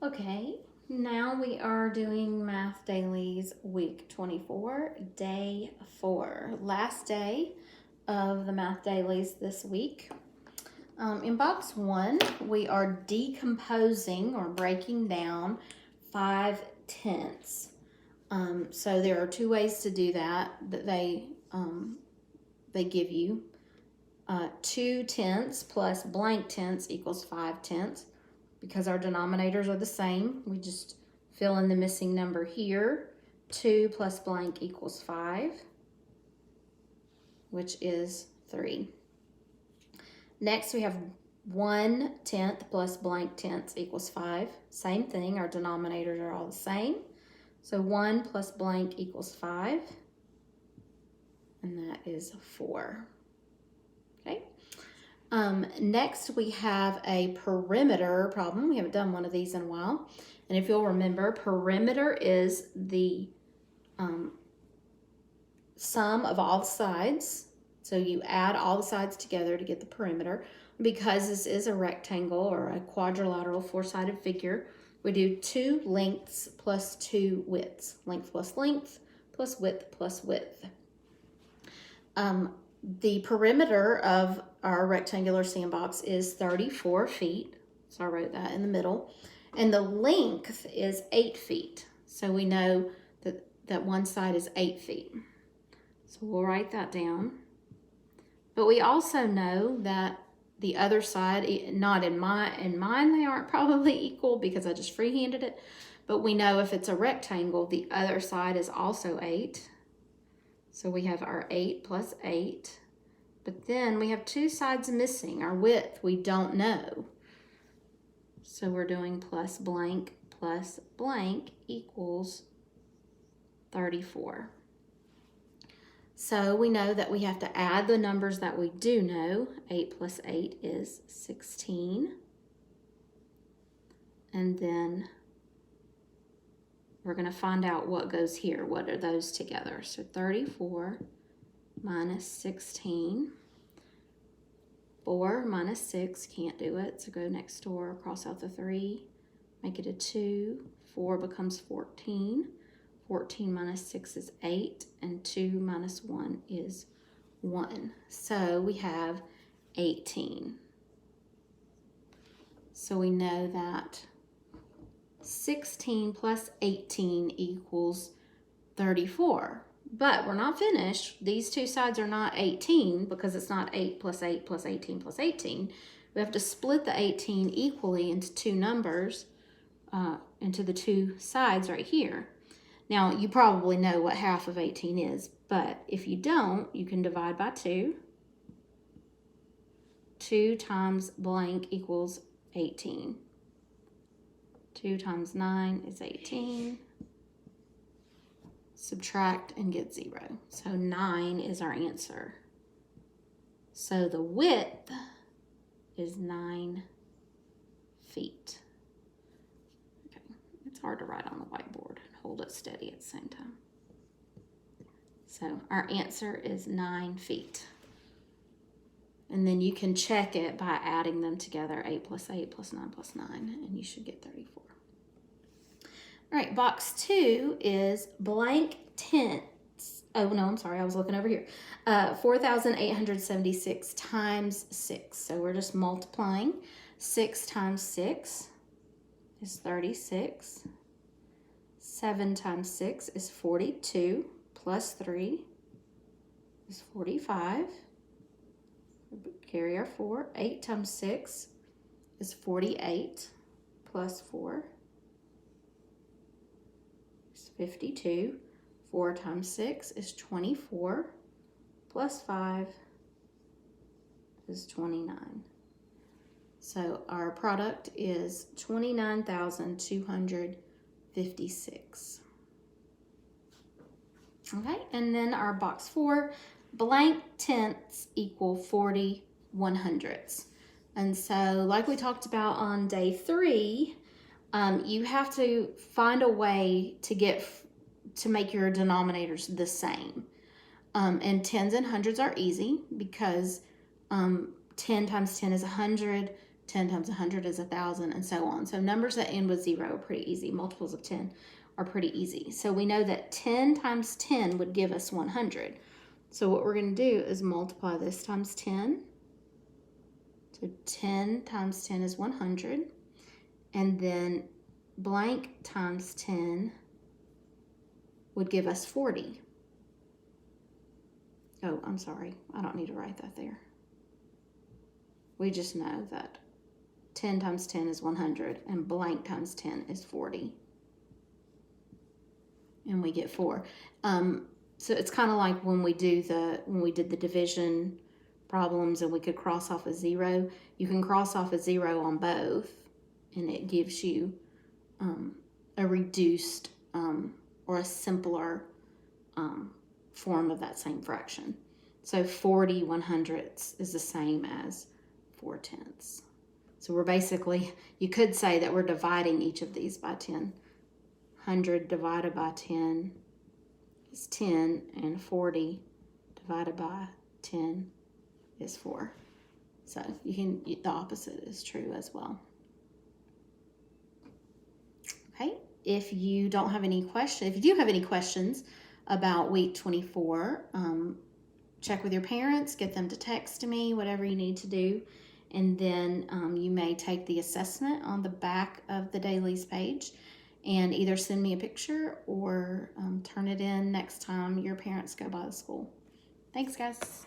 Okay, now we are doing Math Dailies week 24, day 4. Last day of the Math Dailies this week. In box 1, we are decomposing or breaking down 5/10. So there are two ways to do that they give you. 2/10 plus blank tenths equals 5/10. Because our denominators are the same, we just fill in the missing number here. 2 plus blank equals 5, which is 3. Next, we have 1/10 plus blank tenths equals 5. Same thing, our denominators are all the same. So 1 plus blank equals 5, and that is 4. Okay. Next, we have a perimeter problem. We haven't done one of these in a while. And if you'll remember, perimeter is the sum of all the sides. So you add all the sides together to get the perimeter. Because this is a rectangle or a quadrilateral four-sided figure, we do 2 lengths plus 2 widths. Length plus length plus width plus width. The perimeter of our rectangular sandbox is 34 feet. So I wrote that in the middle. And the length is 8 feet. So we know that one side is 8 feet. So we'll write that down. But we also know that the other side, not in mine they aren't probably equal because I just freehanded it. But we know if it's a rectangle, the other side is also 8. So we have our 8 plus 8. But then we have 2 sides missing. Our width, we don't know. So we're doing plus blank equals 34. So we know that we have to add the numbers that we do know. 8 plus 8 is 16. And then we're going to find out what goes here. What are those together? So 34 minus 16. 4 minus 6, can't do it. So go next door, cross out the 3, make it a 2. 4 becomes 14. 14 minus 6 is 8, and 2 minus 1 is 1. So we have 18. So we know that 16 plus 18 equals 34. But we're not finished. These two sides are not 18 because it's not 8 plus 8 plus 18 plus 18. We have to split the 18 equally into two numbers, into the two sides right here. Now, you probably know what half of 18 is, but if you don't, you can divide by 2. 2 times blank equals 18. 2 times 9 is 18. Subtract and get 0. So 9 is our answer. So the width is 9 feet. Okay, it's hard to write on the whiteboard and hold it steady at the same time. So our answer is 9 feet. And then you can check it by adding them together, 8 plus 8 plus 9 plus 9, and you should get 34. All right, box 2 is blank tenths. Oh, no, I'm sorry. I was looking over here. 4,876 times 6. So we're just multiplying. 6 times 6 is 36. 7 times 6 is 42. Plus 3 is 45. Carry our 4. 8 times 6 is 48. Plus 4. 52. 4 times 6 is 24. Plus 5 is 29. So our product is 29,256. Okay, and then our box 4, blank tenths equal 40 100ths. And so like we talked about on day 3, you have to find a way to make your denominators the same. And tens and hundreds are easy because 10 times 10 is 100, 10 times 100 is 1,000, and so on. So numbers that end with 0 are pretty easy. Multiples of 10 are pretty easy. So we know that 10 times 10 would give us 100. So what we're going to do is multiply this times 10. So 10 times 10 is 100. And then blank times 10 would give us 40. Oh, I'm sorry. I don't need to write that there. We just know that 10 times 10 is 100, and blank times 10 is 40. And we get 4. So it's kind of like when we did the division problems and we could cross off a 0. You can cross off a 0 on both, and it gives you a reduced or a simpler form of that same fraction. So 40 100ths is the same as 4/10. So we're basically, you could say that we're dividing each of these by 10. 100 divided by 10 is 10, and 40 divided by 10 is 4. So the opposite is true as well. Okay, if you do have any questions about week 24, check with your parents, get them to text me, whatever you need to do. And then you may take the assessment on the back of the Dailies page and either send me a picture or turn it in next time your parents go by the school. Thanks, guys.